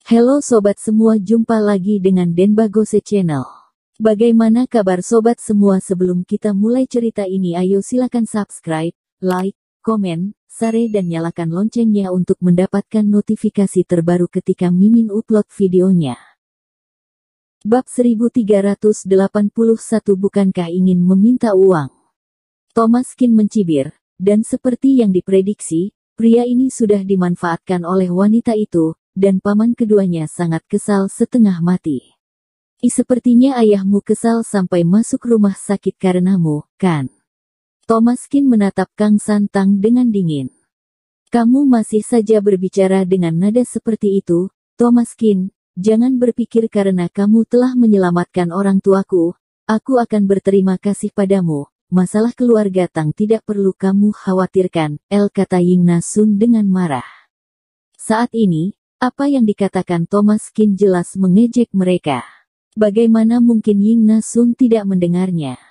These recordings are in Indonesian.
Halo sobat semua, jumpa lagi dengan Denbagose Channel. Bagaimana kabar sobat semua? Sebelum kita mulai cerita ini, ayo silakan subscribe, like, komen, share dan nyalakan loncengnya untuk mendapatkan notifikasi terbaru ketika Mimin upload videonya. Bab 1381, bukankah ingin meminta uang? Thomaskin mencibir, dan seperti yang diprediksi, pria ini sudah dimanfaatkan oleh wanita itu, dan paman keduanya sangat kesal setengah mati. Sepertinya ayahmu kesal sampai masuk rumah sakit karenamu, kan? Thomaskin menatap Kang Santang dengan dingin. Kamu masih saja berbicara dengan nada seperti itu, Thomaskin. Jangan berpikir karena kamu telah menyelamatkan orang tuaku, aku akan berterima kasih padamu. Masalah keluarga Tang tidak perlu kamu khawatirkan, kata Ying Nasun dengan marah. Saat ini, apa yang dikatakan Thomaskin jelas mengejek mereka. Bagaimana mungkin Ying Nasun tidak mendengarnya?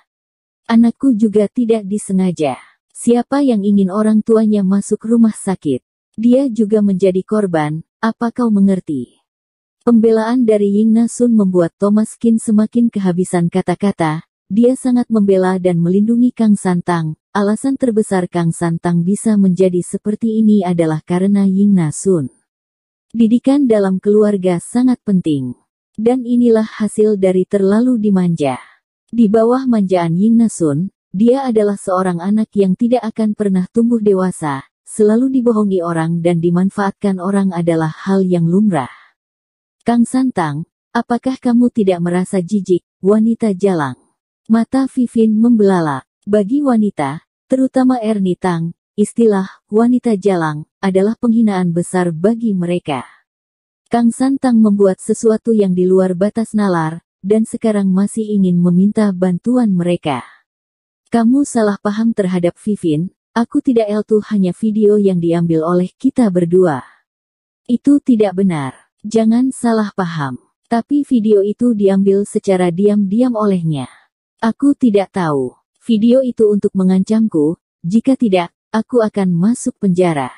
Anakku juga tidak disengaja. Siapa yang ingin orang tuanya masuk rumah sakit? Dia juga menjadi korban, apa kau mengerti? Pembelaan dari Ying Nasun membuat Thomaskin semakin kehabisan kata-kata. Dia sangat membela dan melindungi Kang Santang. Alasan terbesar Kang Santang bisa menjadi seperti ini adalah karena Ying Nasun. Didikan dalam keluarga sangat penting. Dan inilah hasil dari terlalu dimanja. Di bawah manjaan Ying Nasun, dia adalah seorang anak yang tidak akan pernah tumbuh dewasa, selalu dibohongi orang dan dimanfaatkan orang adalah hal yang lumrah. Kang Santang, apakah kamu tidak merasa jijik, wanita jalang? Mata Vivin membelalak. Bagi wanita, terutama Ernie Tang, istilah wanita jalang adalah penghinaan besar bagi mereka. Kang Santang membuat sesuatu yang di luar batas nalar, dan sekarang masih ingin meminta bantuan mereka. Kamu salah paham terhadap Vivin, aku tidak itu hanya video yang diambil oleh kita berdua. Itu tidak benar, jangan salah paham. Tapi video itu diambil secara diam-diam olehnya. Aku tidak tahu, video itu untuk mengancamku, jika tidak, aku akan masuk penjara.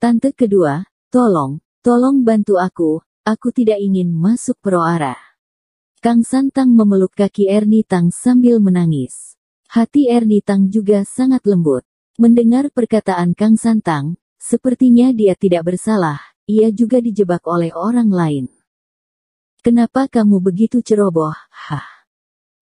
Tante kedua, tolong bantu aku tidak ingin masuk peroara. Kang Santang memeluk kaki Ernie Tang sambil menangis. Hati Ernie Tang juga sangat lembut. Mendengar perkataan Kang Santang, sepertinya dia tidak bersalah, ia juga dijebak oleh orang lain. Kenapa kamu begitu ceroboh?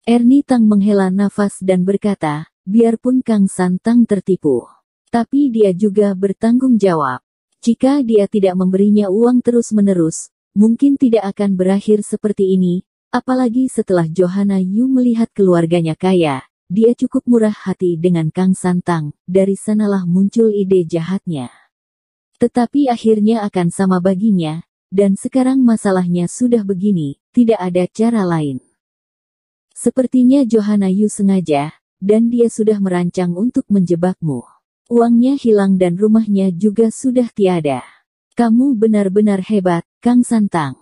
Ernie Tang menghela nafas dan berkata, biarpun Kang Santang tertipu, tapi dia juga bertanggung jawab. Jika dia tidak memberinya uang terus-menerus, mungkin tidak akan berakhir seperti ini, apalagi setelah Johanna Yu melihat keluarganya kaya, dia cukup murah hati dengan Kang Santang, dari sanalah muncul ide jahatnya. Tetapi akhirnya akan sama baginya, dan sekarang masalahnya sudah begini, tidak ada cara lain. Sepertinya Johanna Yu sengaja, dan dia sudah merancang untuk menjebakmu. Uangnya hilang dan rumahnya juga sudah tiada. Kamu benar-benar hebat, Kang Santang.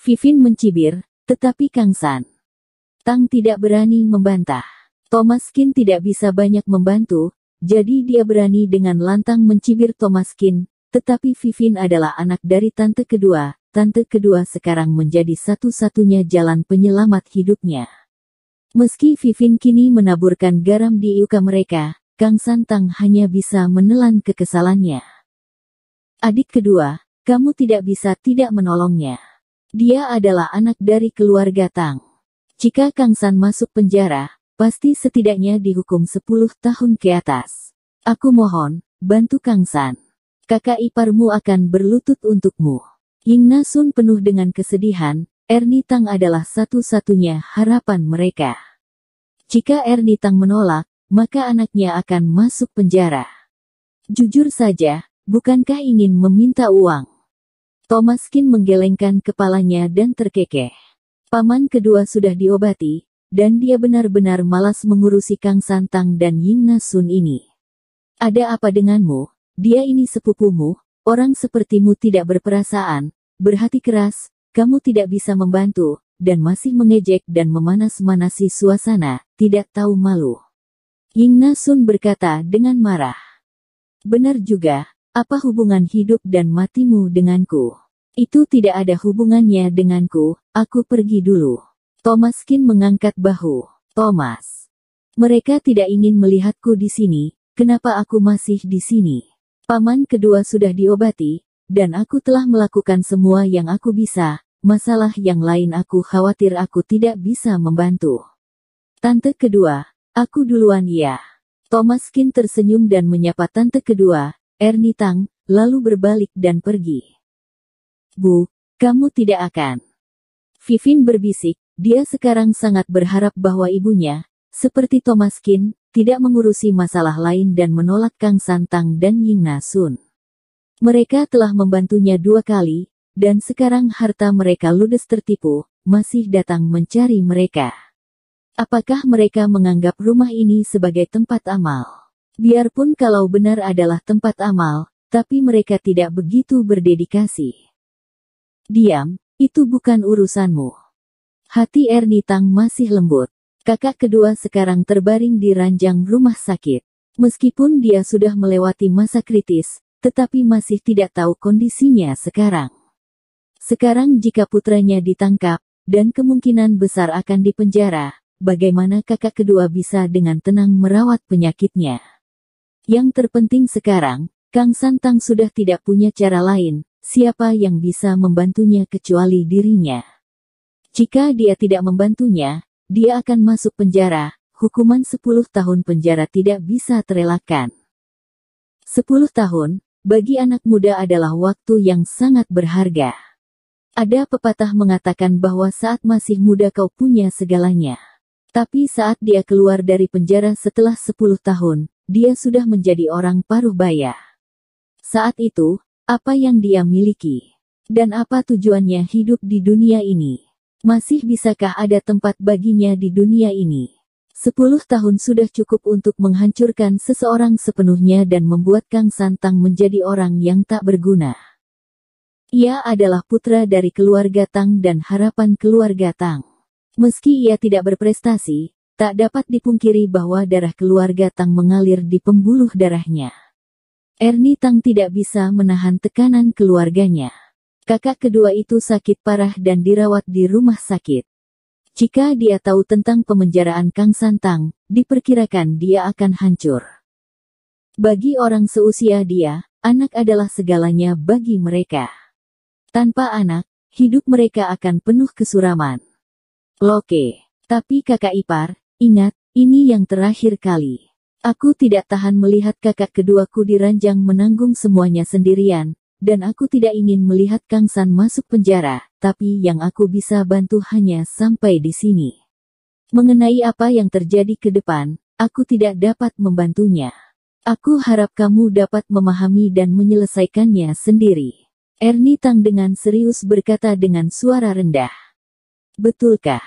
Vivin mencibir, tetapi Kang Santang tidak berani membantah. Thomaskin tidak bisa banyak membantu, jadi dia berani dengan lantang mencibir Thomaskin, tetapi Vivin adalah anak dari tante kedua. Tante kedua sekarang menjadi satu-satunya jalan penyelamat hidupnya. Meski Vivin kini menaburkan garam di yuka mereka, Kang Santang hanya bisa menelan kekesalannya. Adik kedua, kamu tidak bisa tidak menolongnya. Dia adalah anak dari keluarga Tang. Jika Kang San masuk penjara, pasti setidaknya dihukum 10 tahun ke atas. Aku mohon, bantu Kang San. Kakak iparmu akan berlutut untukmu. Ying Nasun penuh dengan kesedihan, Ernie Tang adalah satu-satunya harapan mereka. Jika Ernie Tang menolak, maka anaknya akan masuk penjara. Jujur saja, bukankah ingin meminta uang? Thomaskin menggelengkan kepalanya dan terkekeh. Paman kedua sudah diobati, dan dia benar-benar malas mengurusi Kang Santang dan Ying Nasun ini. Ada apa denganmu? Dia ini sepupumu, orang sepertimu tidak berperasaan, berhati keras, kamu tidak bisa membantu, dan masih mengejek dan memanas-manasi suasana, tidak tahu malu. Ying Nasun berkata dengan marah. Benar juga, apa hubungan hidup dan matimu denganku? Itu tidak ada hubungannya denganku, aku pergi dulu. Thomaskin mengangkat bahu. Thomas. Mereka tidak ingin melihatku di sini, kenapa aku masih di sini? Paman kedua sudah diobati, dan aku telah melakukan semua yang aku bisa, masalah yang lain aku khawatir aku tidak bisa membantu. Tante kedua, aku duluan ya. Thomaskin tersenyum dan menyapa tante kedua, Ernie Tang, lalu berbalik dan pergi. Bu, kamu tidak akan. Vivin berbisik, dia sekarang sangat berharap bahwa ibunya, seperti Thomaskin, tidak mengurusi masalah lain dan menolak Kang Santang dan Ying Nasun. Mereka telah membantunya 2 kali, dan sekarang harta mereka ludes tertipu, masih datang mencari mereka. Apakah mereka menganggap rumah ini sebagai tempat amal? Biarpun kalau benar adalah tempat amal, tapi mereka tidak begitu berdedikasi. Diam, itu bukan urusanmu. Hati Ernie Tang masih lembut. Kakak kedua sekarang terbaring di ranjang rumah sakit. Meskipun dia sudah melewati masa kritis, tetapi masih tidak tahu kondisinya sekarang. Sekarang jika putranya ditangkap, dan kemungkinan besar akan dipenjara, bagaimana kakak kedua bisa dengan tenang merawat penyakitnya? Yang terpenting sekarang, Kang Santang sudah tidak punya cara lain, siapa yang bisa membantunya kecuali dirinya. Jika dia tidak membantunya, dia akan masuk penjara, hukuman 10 tahun penjara tidak bisa terelakkan. 10 tahun, bagi anak muda adalah waktu yang sangat berharga. Ada pepatah mengatakan bahwa saat masih muda kau punya segalanya. Tapi saat dia keluar dari penjara setelah 10 tahun, dia sudah menjadi orang paruh baya. Saat itu, apa yang dia miliki? Dan apa tujuannya hidup di dunia ini? Masih bisakah ada tempat baginya di dunia ini? 10 tahun sudah cukup untuk menghancurkan seseorang sepenuhnya dan membuat Kang Santang menjadi orang yang tak berguna. Ia adalah putra dari keluarga Tang dan harapan keluarga Tang. Meski ia tidak berprestasi, tak dapat dipungkiri bahwa darah keluarga Tang mengalir di pembuluh darahnya. Ernie Tang tidak bisa menahan tekanan keluarganya. Kakak kedua itu sakit parah dan dirawat di rumah sakit. Jika dia tahu tentang pemenjaraan Kang Santang, diperkirakan dia akan hancur. Bagi orang seusia dia, anak adalah segalanya bagi mereka. Tanpa anak, hidup mereka akan penuh kesuraman. Loke, tapi kakak ipar, ingat, ini yang terakhir kali. Aku tidak tahan melihat kakak keduaku diranjang menanggung semuanya sendirian. Dan aku tidak ingin melihat Kang San masuk penjara, tapi yang aku bisa bantu hanya sampai di sini. Mengenai apa yang terjadi ke depan, aku tidak dapat membantunya. Aku harap kamu dapat memahami dan menyelesaikannya sendiri. Ernie Tang dengan serius berkata dengan suara rendah. Betulkah?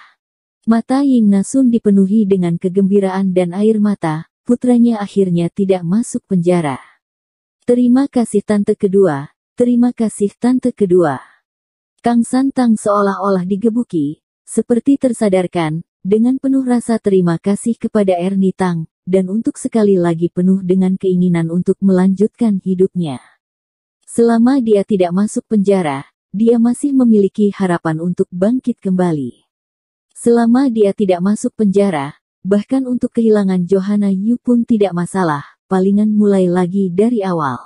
Mata Ying Nasun dipenuhi dengan kegembiraan dan air mata, putranya akhirnya tidak masuk penjara. Terima kasih tante kedua. Terima kasih tante kedua. Kang Santang seolah-olah digebuki, seperti tersadarkan, dengan penuh rasa terima kasih kepada Ernie Tang, dan untuk sekali lagi penuh dengan keinginan untuk melanjutkan hidupnya. Selama dia tidak masuk penjara, dia masih memiliki harapan untuk bangkit kembali. Selama dia tidak masuk penjara, bahkan untuk kehilangan Johanna Yu pun tidak masalah, palingan mulai lagi dari awal.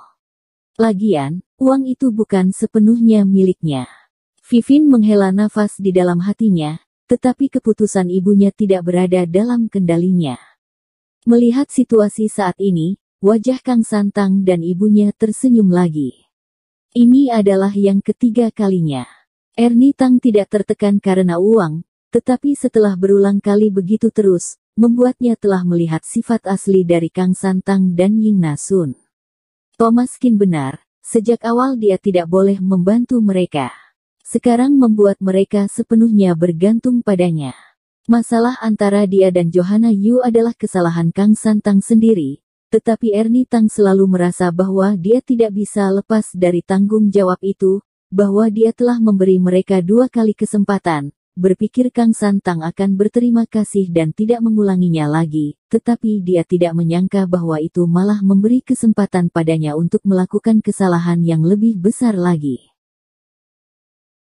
Lagian, uang itu bukan sepenuhnya miliknya. Vivin menghela nafas di dalam hatinya, tetapi keputusan ibunya tidak berada dalam kendalinya. Melihat situasi saat ini, wajah Kang Santang dan ibunya tersenyum lagi. Ini adalah yang ketiga kalinya. Ernie Tang tidak tertekan karena uang, tetapi setelah berulang kali begitu terus, membuatnya telah melihat sifat asli dari Kang Santang dan Ying Nasun. Thomaskin benar, sejak awal dia tidak boleh membantu mereka. Sekarang membuat mereka sepenuhnya bergantung padanya. Masalah antara dia dan Johanna Yu adalah kesalahan Kang Santang sendiri, tetapi Ernie Tang selalu merasa bahwa dia tidak bisa lepas dari tanggung jawab itu, bahwa dia telah memberi mereka 2 kali kesempatan. Berpikir Kang Santang akan berterima kasih dan tidak mengulanginya lagi, tetapi dia tidak menyangka bahwa itu malah memberi kesempatan padanya untuk melakukan kesalahan yang lebih besar lagi.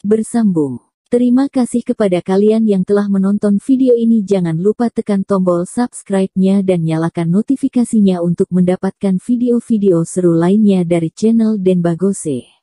Bersambung. Terima kasih kepada kalian yang telah menonton video ini. Jangan lupa tekan tombol subscribe-nya dan nyalakan notifikasinya untuk mendapatkan video-video seru lainnya dari channel Denbagose.